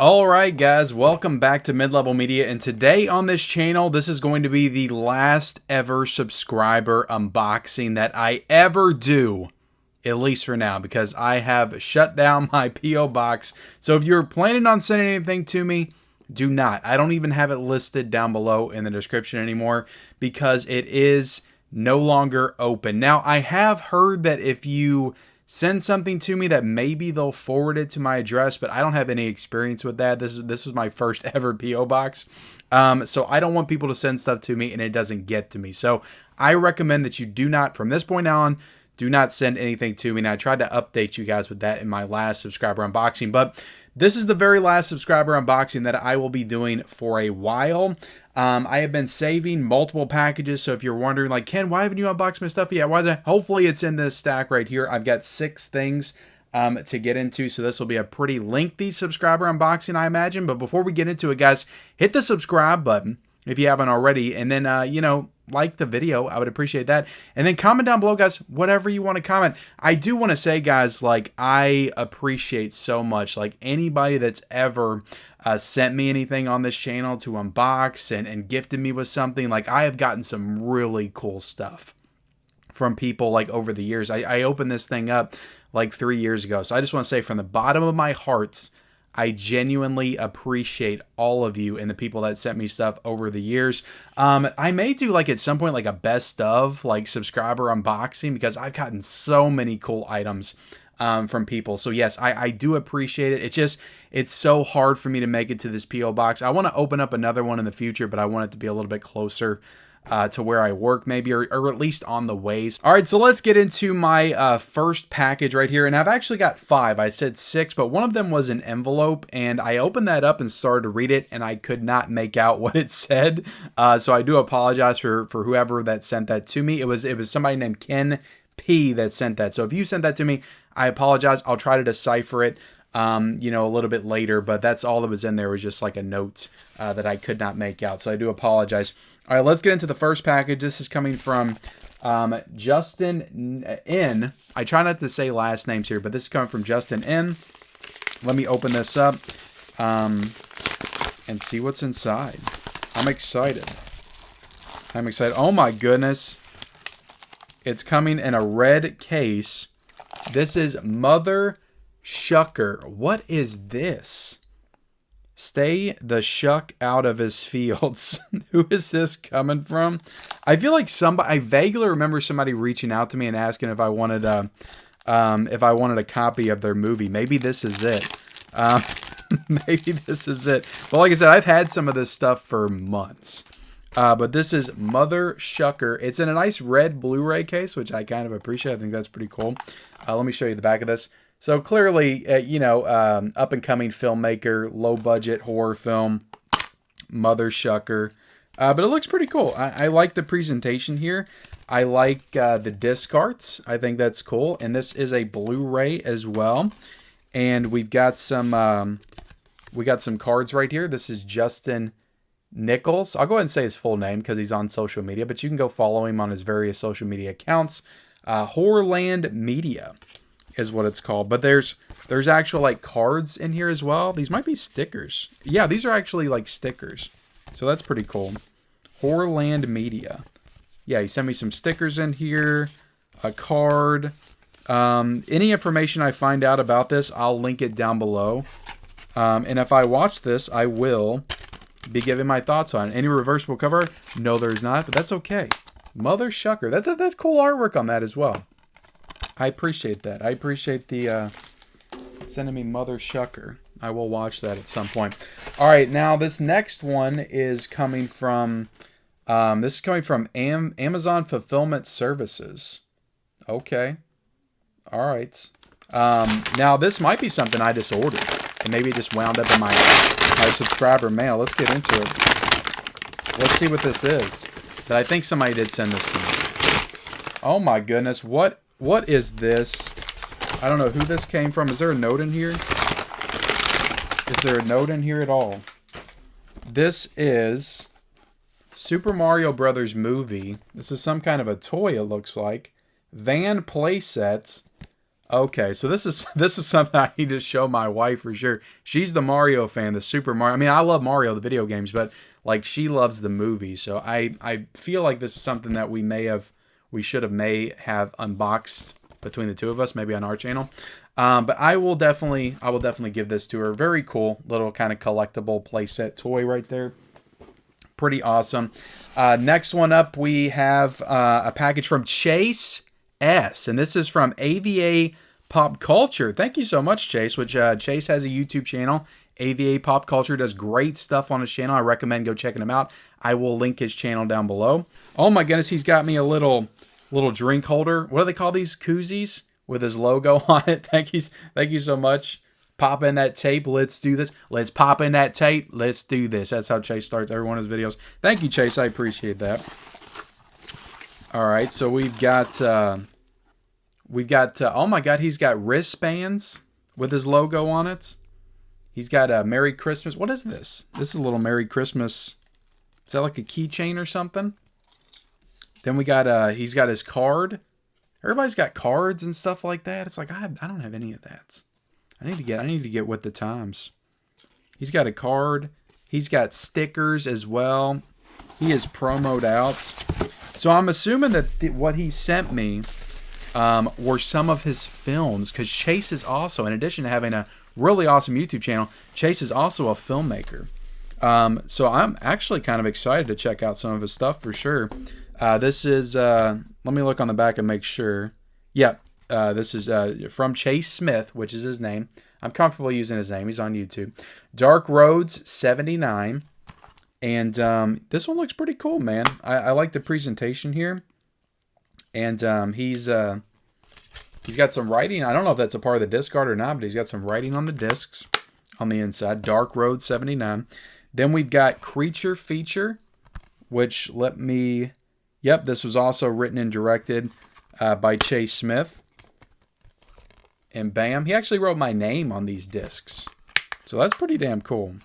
Alright guys, welcome back to Mid-Level Media, and today on this channel, this is going to be the last ever subscriber unboxing that I ever do, at least for now, because I have shut down my P.O. box. So if you're planning on sending anything to me, do not. I don't even have it listed down below in the description anymore because it is no longer open. Now, I have heard that if you send something to me that maybe they'll forward it to my address, but I don't have any experience with that. This is my first ever P.O. box. So I don't want people to send stuff to me and it doesn't get to me. So I recommend that you do not, from this point on, do not send anything to me. And I tried to update you guys with that in my last subscriber unboxing, but this is the very last subscriber unboxing that I will be doing for a while. I have been saving multiple packages, so if you're wondering, like, Ken, why haven't you unboxed my stuff yet? Why is it? Hopefully it's in this stack right here. I've got 6 things to get into, so this will be a pretty lengthy subscriber unboxing, I imagine. But before we get into it, guys, hit the subscribe button if you haven't already, and then, like the video. I would appreciate that. And then comment down below, guys, whatever you want to comment. I do want to say, guys, like, I appreciate so much, like, anybody that's ever sent me anything on this channel to unbox and gifted me with something. Like, I have gotten some really cool stuff from people, like, over the years. I opened this thing up like 3 years ago. So I just want to say from the bottom of my heart, I genuinely appreciate all of you and the people that sent me stuff over the years. I may do, like, at some point, like, a best of, like, subscriber unboxing, because I've gotten so many cool items from people. So yes, I do appreciate it. It's so hard for me to make it to this P.O. box. I want to open up another one in the future, but I want it to be a little bit closer to where I work, maybe, or at least on the ways. All right, so let's get into my first package right here. And I've actually got 5. I said 6, but one of them was an envelope, and I opened that up and started to read it, and I could not make out what it said. So I do apologize for whoever that sent that to me. It was somebody named Ken P that sent that. So if you sent that to me, I apologize. I'll try to decipher it, a little bit later, but that's all that was in there, was just like a note that I could not make out. So I do apologize. All right, let's get into the first package. This is coming from Justin N. I try not to say last names here, but this is coming from Justin N. Let me open this up and see what's inside. I'm excited. Oh my goodness. It's coming in a red case. This is Mother Shucker. What is this? Stay the shuck out of his fields. Who is this coming from? I feel like I vaguely remember somebody reaching out to me and asking if I wanted a copy of their movie. Maybe this is it. Maybe this is it. But like I said, I've had some of this stuff for months. But this is Mother Shucker. It's in a nice red Blu-ray case, which I kind of appreciate. I think that's pretty cool. Let me show you the back of this. So clearly, up-and-coming filmmaker, low-budget horror film, Mother Shucker. But it looks pretty cool. I like the presentation here. I like the disc arts. I think that's cool. And this is a Blu-ray as well. And we've got some cards right here. This is Justin Nichols. I'll go ahead and say his full name because he's on social media, but you can go follow him on his various social media accounts. Horrorland Media is what it's called. But there's actual, like, cards in here as well. These might be stickers. Yeah, these are actually, like, stickers. So that's pretty cool. Horrorland Media. Yeah, he sent me some stickers in here, a card. Any information I find out about this, I'll link it down below. And if I watch this, I will be giving my thoughts on it. Any reversible cover? No, there's not, but that's okay. Mother Shucker. That's cool artwork on that as well. I appreciate that. I appreciate the sending me Mother Shucker. I will watch that at some point. All right, now this next one is coming from Amazon Fulfillment Services. Okay. All right. Now this might be something I just ordered, and maybe it just wound up in my subscriber mail. Let's get into it. Let's see what this is. But I think somebody did send this to me. Oh my goodness. What is this? I don't know who this came from. Is there a note in here? Is there a note in here at all? This is Super Mario Brothers movie. This is some kind of a toy, it looks like. Van playsets. Okay, so this is something I need to show my wife for sure. She's the Mario fan, the Super Mario. I mean, I love Mario, the video games, but like she loves the movies. So I feel like this is something that we should have may have unboxed between the two of us, maybe on our channel. But I will definitely give this to her. Very cool little kind of collectible playset toy right there. Pretty awesome. Next one up, we have a package from Chase S, and this is from AVA Pop Culture. Thank you so much, Chase. Which Chase has a YouTube channel. AVA Pop Culture does great stuff on his channel. I recommend go checking him out. I will link his channel down below. Oh my goodness, he's got me a little drink holder. What do they call these? Koozies with his logo on it. Thank you so much. Pop in that tape. Let's do this. Let's pop in that tape. Let's do this. That's how Chase starts every one of his videos. Thank you, Chase. I appreciate that. All right, so we've got oh my God, he's got wristbands with his logo on it. He's got a Merry Christmas. What is this? This is a little Merry Christmas. Is that like a keychain or something? Then we got he's got his card. Everybody's got cards and stuff like that. It's like I don't have any of that. I need to get with the times. He's got a card. He's got stickers as well. He is promoted out. So I'm assuming that what he sent me were some of his films, because Chase is also, in addition to having a really awesome YouTube channel, Chase is also a filmmaker. So I'm actually kind of excited to check out some of his stuff for sure. This is, let me look on the back and make sure. Yep, this is from Chase Smith, which is his name. I'm comfortable using his name. He's on YouTube. Dark Roads 79. And this one looks pretty cool, man. I like the presentation here. And he's got some writing. I don't know if that's a part of the disc art or not, but he's got some writing on the discs on the inside. Dark Road 79. Then we've got Creature Feature, which yep, this was also written and directed by Chase Smith. And bam, he actually wrote my name on these discs. So that's pretty damn cool.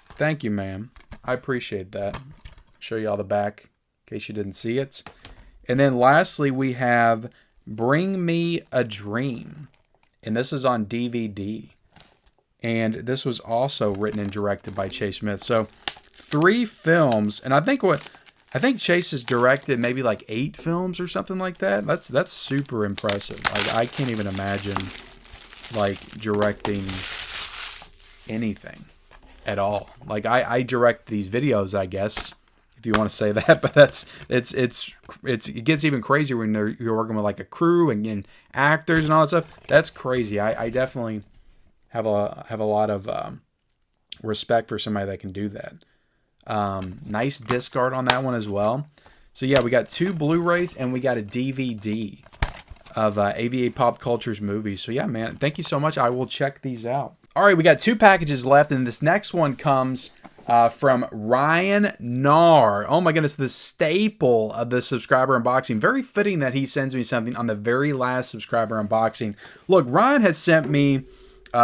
Thank you, ma'am. I appreciate that. Show you all the back in case you didn't see it. And then lastly, we have Bring Me a Dream. And this is on DVD. And this was also written and directed by Chase Smith. So 3 films. And I think Chase has directed maybe like 8 films or something like that. That's super impressive. Like I can't even imagine like directing anything at all. Like I direct these videos, I guess, if you want to say that, but it gets even crazier when you're working with like a crew and actors and all that stuff. That's crazy. I definitely have a lot of respect for somebody that can do that. Nice disc art on that one as well. So yeah, we got 2 Blu-rays and we got a DVD of AVA Pop Culture's movies. So yeah, man, thank you so much. I will check these out. All right, we got 2 packages left, and this next one comes from Ryan Nar. Oh my goodness, the staple of the subscriber unboxing. Very fitting that he sends me something on the very last subscriber unboxing. Look, Ryan has sent me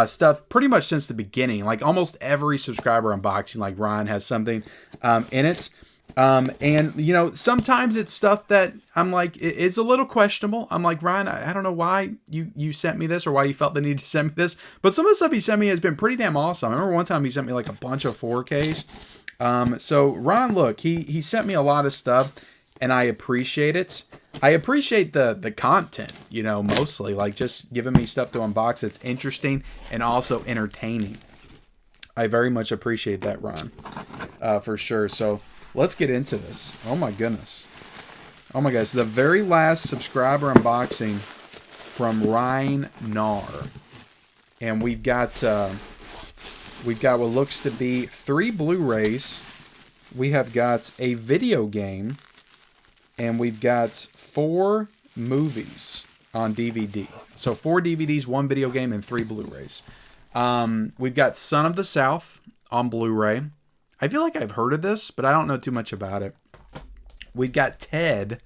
stuff pretty much since the beginning. Like almost every subscriber unboxing, like Ryan has something in it. And you know, sometimes it's stuff that I'm like, it's a little questionable. I'm like, Ryan, I don't know why you sent me this or why you felt the need to send me this, but some of the stuff he sent me has been pretty damn awesome. I remember one time he sent me like a bunch of 4Ks. So Ron, look, he sent me a lot of stuff and I appreciate it. I appreciate the content, you know, mostly like just giving me stuff to unbox that's interesting and also entertaining. I very much appreciate that, Ron, for sure. So let's get into this. Oh my goodness. Oh my gosh. The very last subscriber unboxing from Ryan Nar. And we've got what looks to be 3 Blu-rays. We have got a video game. And we've got 4 movies on DVD. So 4 DVDs, 1 video game, and 3 Blu-rays. We've got Son of the South on Blu-ray. I feel like I've heard of this, but I don't know too much about it. We've got Ted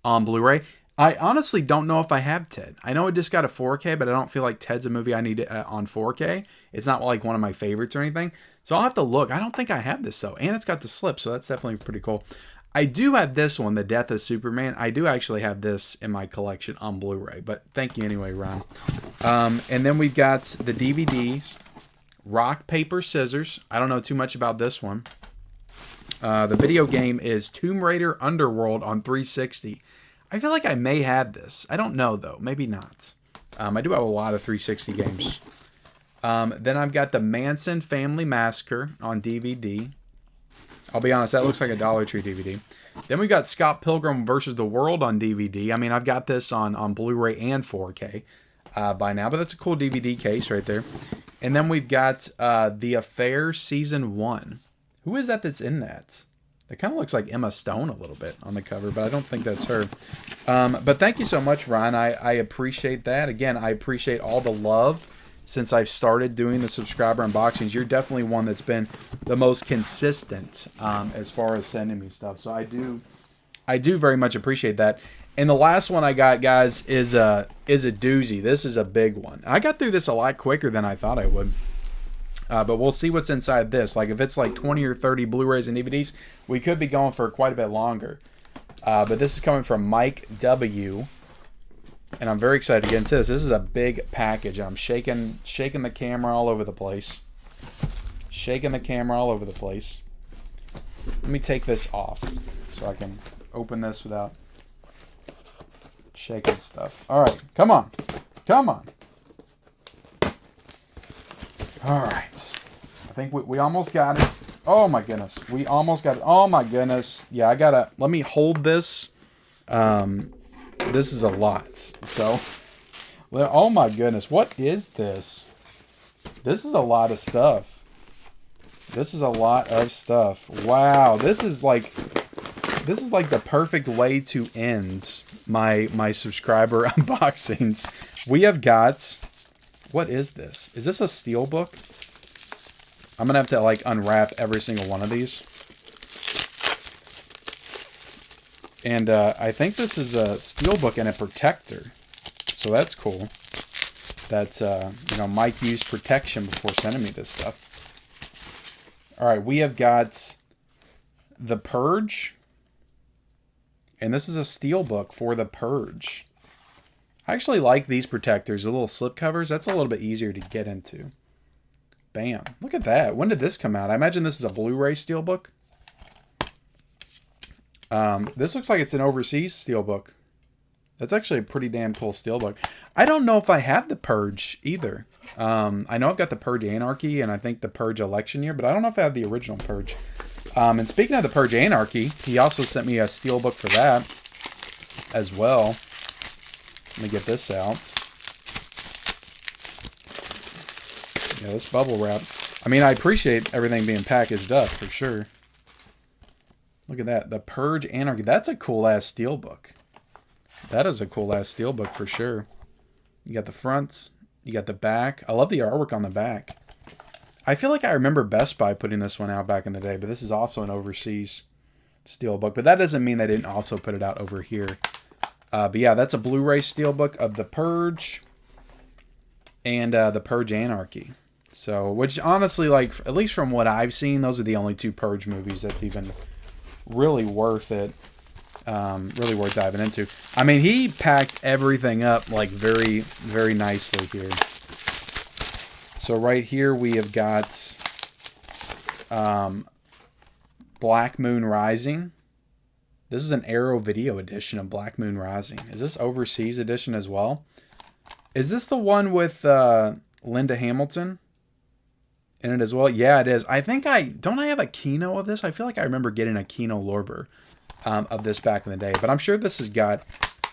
on Blu-ray. I honestly don't know if I have Ted. I know I just got a 4K, but I don't feel like Ted's a movie I need on 4K. It's not like one of my favorites or anything. So I'll have to look. I don't think I have this, though. And it's got the slip, so that's definitely pretty cool. I do have this one, The Death of Superman. I do actually have this in my collection on Blu-ray, but thank you anyway, Ron. And then we've got the DVDs, Rock, Paper, Scissors. I don't know too much about this one. The video game is Tomb Raider Underworld on 360. I feel like I may have this. I don't know, though. Maybe not. I do have a lot of 360 games. Then I've got the Manson Family Massacre on DVD. I'll be honest, that looks like a Dollar Tree DVD. Then we got Scott Pilgrim vs. the World on DVD. I mean, I've got this on Blu-ray and 4K by now, but that's a cool DVD case right there. And then we've got The Affair Season 1. Who is that that's in that? It kind of looks like Emma Stone a little bit on the cover, but I don't think that's her. But thank you so much, Ron. I appreciate that. Again, I appreciate all the love since I've started doing the subscriber unboxings. You're definitely one that's been the most consistent as far as sending me stuff. So I do very much appreciate that. And the last one I got, guys, is a doozy. This is a big one. I got through this a lot quicker than I thought I would. But we'll see what's inside this. Like, if it's like 20 or 30 Blu-rays and DVDs, we could be going for quite a bit longer. But this is coming from Mike W. And I'm very excited to get into this. This is a big package. I'm shaking the camera all over the place. Shaking the camera all over the place. Let me take this off so I can open this without shaking stuff. All right, come on. Come on. All right. I think we almost got it. Oh, my goodness. We almost got it. Oh, my goodness. Yeah, I got to... Let me hold this. This is a lot. So, oh my goodness. What is this? This is a lot of stuff. This is a lot of stuff. Wow. This is like the perfect way to end my subscriber unboxings. We have got, what is this? Is this a steelbook? I'm going to have to like unwrap every single one of these. And I think this is a steelbook and a protector. So that's cool. That's, Mike used protection before sending me this stuff. All right, we have got The Purge. And this is a steelbook for The Purge. I actually like these protectors, the little slip covers. That's a little bit easier to get into. Bam. Look at that. When did this come out? I imagine this is a Blu-ray steelbook. This looks like it's an overseas steelbook. That's actually a pretty damn cool steelbook. I don't know if I have The Purge either. I know I've got The Purge Anarchy and I think The Purge Election Year, but I don't know if I have the original Purge. And speaking of The Purge Anarchy, he also sent me a steelbook for that as well. Let me get this out. Yeah, this bubble wrap. I mean, I appreciate everything being packaged up for sure. Look at that. The Purge Anarchy. That's a cool-ass steelbook. That is a cool-ass steelbook for sure. You got the fronts. You got the back. I love the artwork on the back. I feel like I remember Best Buy putting this one out back in the day, but this is also an overseas steelbook. But that doesn't mean they didn't also put it out over here. But yeah, that's a Blu-ray steelbook of The Purge and The Purge Anarchy. So, which honestly, like, at least from what I've seen, those are the only two Purge movies that's even really worth it. Really worth diving into. I mean, he packed everything up like very, very nicely here. So right here we have got Black Moon Rising. This is an Arrow Video edition of Black Moon Rising. Is this overseas edition as well? Is this the one with Linda Hamilton in it as well? Yeah, it is. I think don't I have a Kino of this? I feel like I remember getting a Kino Lorber of this back in the day. But I'm sure this has got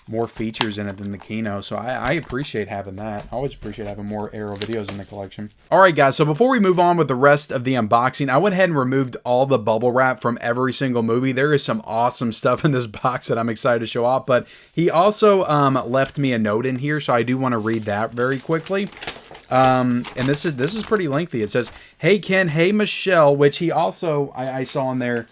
more features in it than the Kino, so I appreciate having that. I always appreciate having more Arrow videos in the collection. Alright guys, so before we move on with the rest of the unboxing, I went ahead and removed all the bubble wrap from every single movie. There is some awesome stuff in this box that I'm excited to show off, but he also left me a note in here, so I do want to read that very quickly. And this is pretty lengthy. It says, "Hey Ken, hey Michelle," which he also, I saw in there,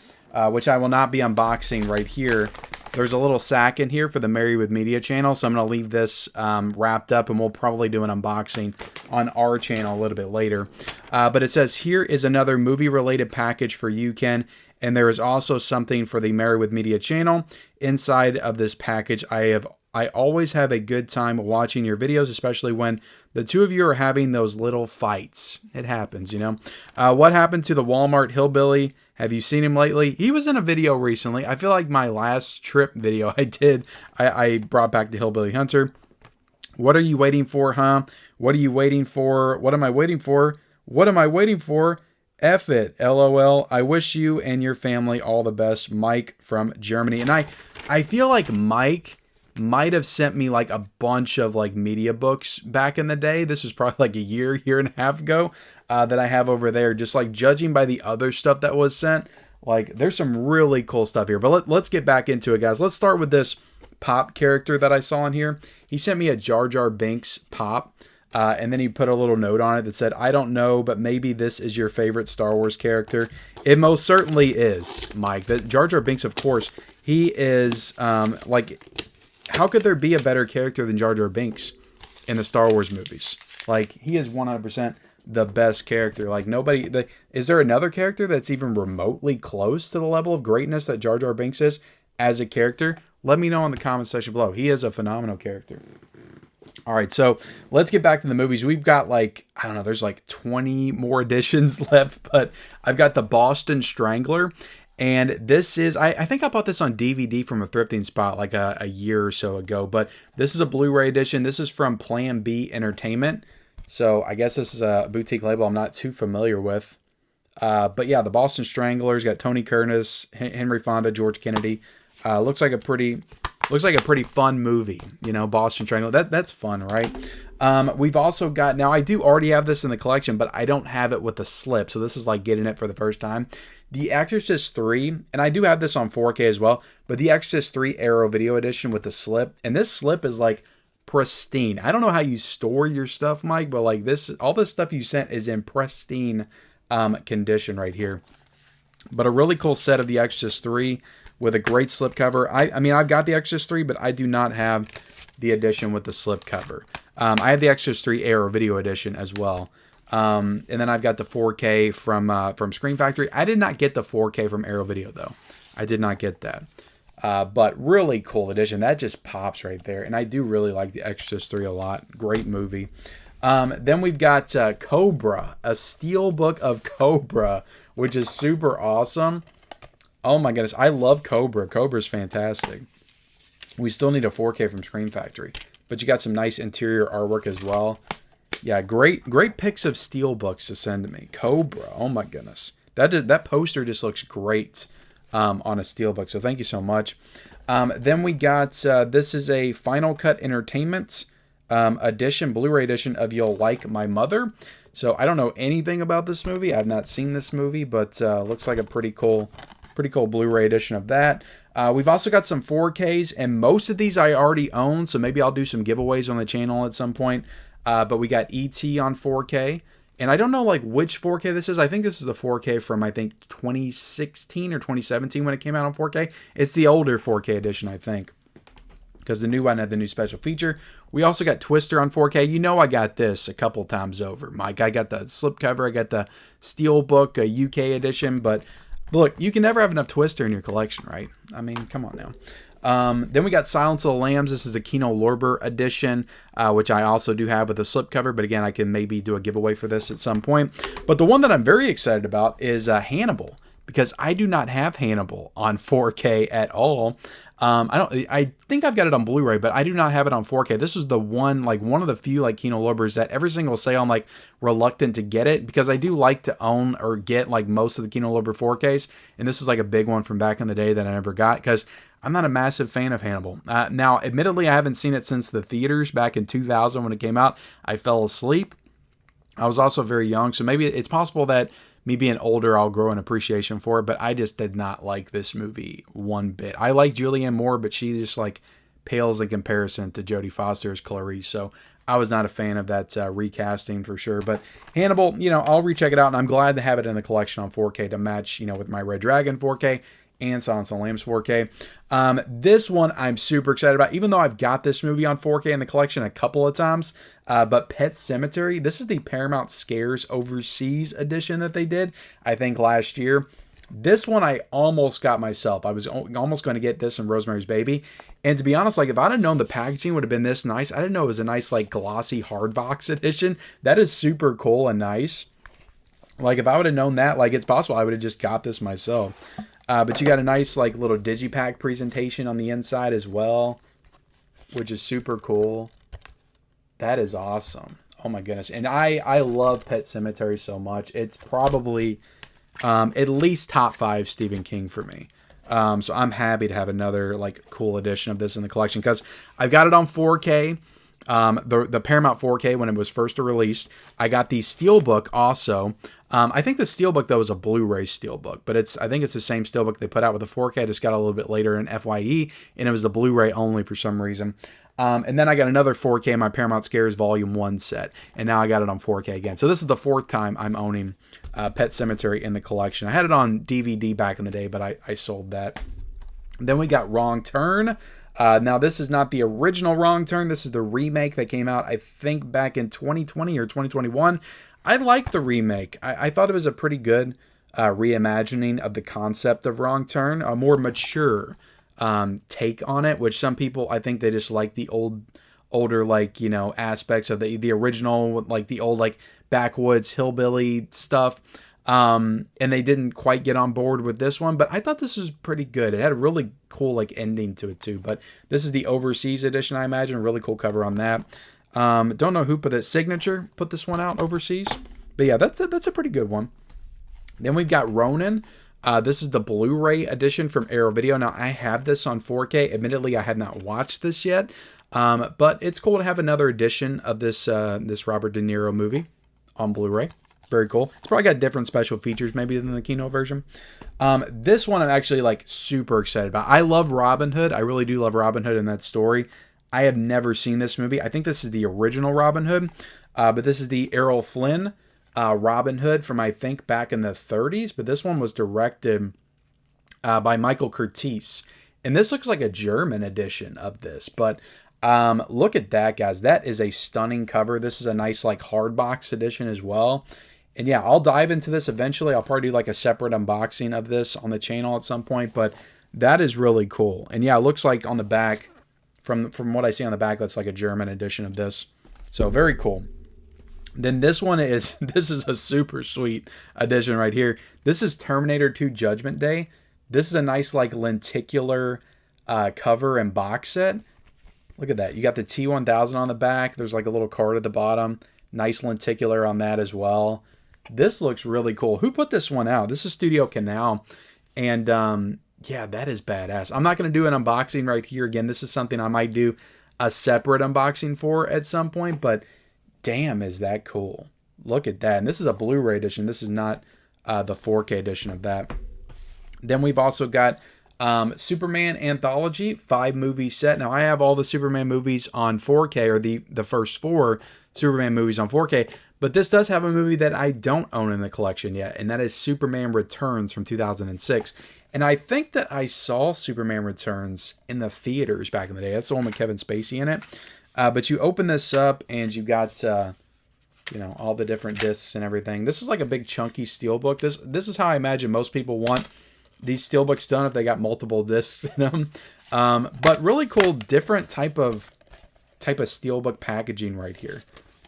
which I will not be unboxing right here. There's a little sack in here for the Married with Media channel, so I'm going to leave this wrapped up, and we'll probably do an unboxing on our channel a little bit later. But it says, "Here is another movie-related package for you, Ken. And there is also something for the Married with Media channel. Inside of this package, I always have a good time watching your videos, especially when the two of you are having those little fights. It happens, you know. What happened to the Walmart hillbilly? Have you seen him lately? He was in a video recently. I feel like my last trip video I did, I brought back the Hillbilly Hunter. What are you waiting for, huh? What are you waiting for? What am I waiting for? What am I waiting for? F it, LOL. I wish you and your family all the best. Mike from Germany. And I feel like Mike might have sent me like a bunch of like media books back in the day. This was probably like a year and a half ago that I have over there. Just like judging by the other stuff that was sent, like there's some really cool stuff here. But let's get back into it, guys. Let's start with this pop character that I saw in here. He sent me a Jar Jar Binks pop. And then he put a little note on it that said, I don't know, but maybe this is your favorite Star Wars character. It most certainly is, Mike. The Jar Jar Binks, of course, he is like, how could there be a better character than Jar Jar Binks in the Star Wars movies? Like, he is 100% the best character. Like, nobody, is there another character that's even remotely close to the level of greatness that Jar Jar Binks is as a character? Let me know in the comment section below. He is a phenomenal character. All right, so let's get back to the movies. We've got like, I don't know, there's like 20 more editions left, but I've got the Boston Strangler. And this is, I think I bought this on DVD from a thrifting spot like a year or so ago, but this is a Blu-ray edition. This is from Plan B Entertainment. So I guess this is a boutique label I'm not too familiar with. But yeah, the Boston Stranglers got Tony Curtis, Henry Fonda, George Kennedy. Looks like a pretty fun movie, you know, Boston Strangler. That's fun, right? We've also got, now I do already have this in the collection, but I don't have it with the slip. So this is like getting it for the first time. The Exorcist 3, and I do have this on 4K as well, but the Exorcist 3 Arrow Video Edition with the slip. And this slip is like pristine. I don't know how you store your stuff, Mike, but like this, all this stuff you sent is in pristine condition right here. But a really cool set of the Exorcist 3 with a great slipcover. I mean, I've got the Exorcist 3, but I do not have the edition with the slipcover. I have the Exorcist 3 Arrow Video Edition as well. And then I've got the 4K from Screen Factory. I did not get the 4K from Arrow Video, though. I did not get that. But really cool edition. That just pops right there. And I do really like the Exorcist 3 a lot. Great movie. Then we've got Cobra, a steelbook of Cobra, which is super awesome. Oh my goodness, I love Cobra. Cobra's fantastic. We still need a 4K from Screen Factory, but you got some nice interior artwork as well. Yeah, great picks of steelbooks to send to me. Cobra, oh my goodness. That poster just looks great on a steelbook, so thank you so much. Then we got, this is a Final Cut Entertainment edition, Blu-ray edition of You'll Like My Mother. So I don't know anything about this movie. I've not seen this movie, but looks like a pretty cool Blu-ray edition of that. We've also got some 4Ks, and most of these I already own, so maybe I'll do some giveaways on the channel at some point. But we got E.T. on 4K, and I don't know like which 4K this is. I think this is the 4K from, I think, 2016 or 2017 when it came out on 4K. It's the older 4K edition, I think, because the new one had the new special feature. We also got Twister on 4K. You know I got this a couple times over, Mike. I got the slipcover. I got the Steelbook, a UK edition, but look, you can never have enough Twister in your collection, right? I mean, come on now. Then we got Silence of the Lambs. This is the Kino Lorber edition, which I also do have with a slipcover. But again, I can maybe do a giveaway for this at some point. But the one that I'm very excited about is Hannibal, because I do not have Hannibal on 4K at all. I think I've got it on Blu-ray, but I do not have it on 4K. This is the one, like one of the few like Kino Lorbers that every single sale I'm like reluctant to get it, because I do like to own or get like most of the Kino Lorber 4Ks. And this is like a big one from back in the day that I never got, because I'm not a massive fan of Hannibal. Now, admittedly, I haven't seen it since the theaters back in 2000 when it came out. I fell asleep. I was also very young, so maybe it's possible that me being older, I'll grow an appreciation for it, but I just did not like this movie one bit. I like Julianne Moore, but she just like pales in comparison to Jodie Foster as Clarice, so I was not a fan of that recasting for sure. But Hannibal, you know, I'll recheck it out, and I'm glad to have it in the collection on 4K to match, you know, with my Red Dragon 4K and Silence of the Lambs 4K. This one I'm super excited about, even though I've got this movie on 4K in the collection a couple of times. But Pet Sematary, this is the Paramount Scares Overseas edition that they did, I think, last year. This one I almost got myself. I was almost going to get this and Rosemary's Baby. And to be honest, like if I'd have known the packaging would have been this nice, I didn't know it was a nice like glossy hardbox edition. That is super cool and nice. Like if I would have known that, like it's possible I would have just got this myself. But you got a nice like little digipack presentation on the inside as well, which is super cool. That is awesome. Oh my goodness. And I love Pet Sematary so much. It's probably at least top 5 Stephen King for me. So I'm happy to have another like cool edition of this in the collection because I've got it on 4K. The Paramount 4K when it was first released. I got the Steelbook also. I think the Steelbook though is a Blu-ray Steelbook, but I think it's the same Steelbook they put out with the 4K. Just got a little bit later in FYE, and it was the Blu-ray only for some reason. And then I got another 4K, my Paramount Scares Volume 1 set, and now I got it on 4K again. So this is the 4th time I'm owning Pet Sematary in the collection. I had it on DVD back in the day, but I sold that. Then we got Wrong Turn. Now, this is not the original Wrong Turn. This is the remake that came out, I think, back in 2020 or 2021. I like the remake. I thought it was a pretty good reimagining of the concept of Wrong Turn, a more mature take on it, which some people, I think they just like the older, like, you know, aspects of the original, like the old, like, backwoods hillbilly stuff. And they didn't quite get on board with this one, but I thought this was pretty good. It had a really cool like ending to it too, but this is the overseas edition, I imagine. A really cool cover on that. Don't know who put that signature, put this one out overseas, but yeah, that's a pretty good one. Then we've got Ronin. This is the Blu-ray edition from Arrow Video. Now I have this on 4K. Admittedly, I have not watched this yet, but it's cool to have another edition of this Robert De Niro movie on Blu-ray. Very cool. It's probably got different special features maybe than the Kino version. This one I'm actually like super excited about. I love Robin Hood. I really do love Robin Hood and that story. I have never seen this movie. I think this is the original Robin Hood, but this is the Errol Flynn Robin Hood from I think back in the 30s. But this one was directed by Michael Curtiz. And this looks like a German edition of this. But look at that, guys. That is a stunning cover. This is a nice like hardbox edition as well. And yeah, I'll dive into this eventually. I'll probably do like a separate unboxing of this on the channel at some point, but that is really cool. And yeah, it looks like on the back, from what I see on the back, that's like a German edition of this. So very cool. Then this one is, this is a super sweet edition right here. This is Terminator 2 Judgment Day. This is a nice like lenticular cover and box set. Look at that. You got the T-1000 on the back. There's like a little card at the bottom. Nice lenticular on that as well. This looks really cool. Who put this one out? This is Studio Canal. And yeah, that is badass. I'm not going to do an unboxing right here. Again, this is something I might do a separate unboxing for at some point. But damn, is that cool. Look at that. And this is a Blu-ray edition. This is not the 4K edition of that. Then we've also got Superman Anthology 5-movie set. Now, I have all the Superman movies on 4K, or the first 4 Superman movies on 4K. But this does have a movie that I don't own in the collection yet, and that is Superman Returns from 2006. And I think that I saw Superman Returns in the theaters back in the day. That's the one with Kevin Spacey in it. But you open this up, and you got, you know, all the different discs and everything. This is like a big chunky steelbook. This is how I imagine most people want these steelbooks done if they got multiple discs in them. But really cool, different type of steelbook packaging right here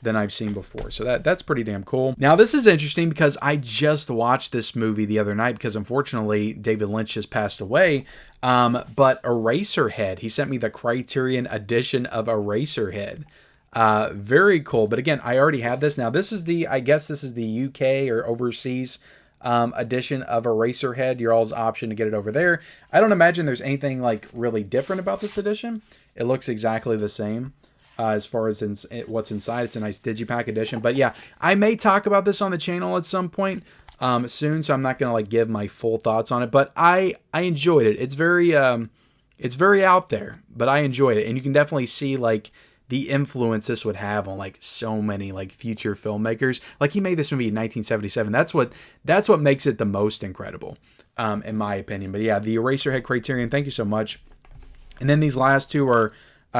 than I've seen before. So that's pretty damn cool. Now, this is interesting because I just watched this movie the other night because unfortunately David Lynch just passed away. But Eraserhead, he sent me the Criterion edition of Eraserhead. Very cool. But again, I already had this. Now, this is I guess this is the UK or overseas edition of Eraserhead. Your all's option to get it over there. I don't imagine there's anything like really different about this edition. It looks exactly the same. As far as what's inside. It's a nice digipack edition. But yeah, I may talk about this on the channel at some point soon, so I'm not going to like give my full thoughts on it. But I enjoyed it. It's very out there, but I enjoyed it. And you can definitely see like the influence this would have on like so many like future filmmakers. Like he made this movie in 1977. That's what makes it the most incredible, in my opinion. But yeah, the Eraserhead Criterion, thank you so much. And then these last two are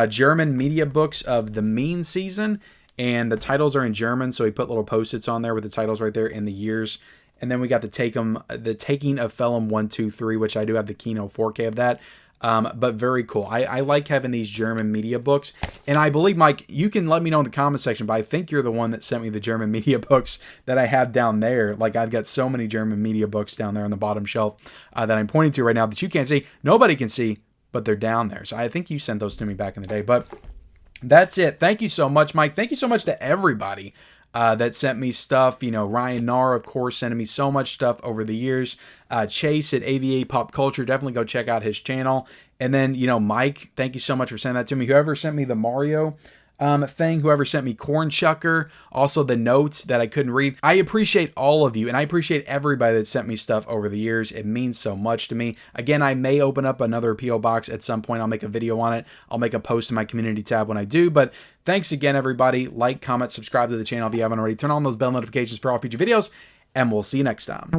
German media books of the Mean Season, and the titles are in German, so he put little post-its on there with the titles right there and the years And then we got the Taking of Pelham 123, which I do have the Kino 4K of that. But very cool. I like having these German media books. And I believe, Mike, you can let me know in the comment section, but I think you're the one that sent me the German media books that I have down there. Like, I've got so many German media books down there on the bottom shelf that I'm pointing to right now that you can't see. Nobody can see, but they're down there. So I think you sent those to me back in the day. But that's it. Thank you so much, Mike. Thank you so much to everybody that sent me stuff. You know, Ryan Narr, of course, sending me so much stuff over the years. Chase at AVA Pop Culture, definitely go check out his channel. And then, you know, Mike, thank you so much for sending that to me. Whoever sent me the Mario thing, whoever sent me Corn Chucker, also the notes that I couldn't read. I appreciate all of you, and I appreciate everybody that sent me stuff over the years. It means so much to me. Again, I may open up another P.O. box at some point. I'll make a video on it. I'll make a post in my community tab when I do, but thanks again, everybody. Like, comment, subscribe to the channel if you haven't already. Turn on those bell notifications for all future videos, and we'll see you next time.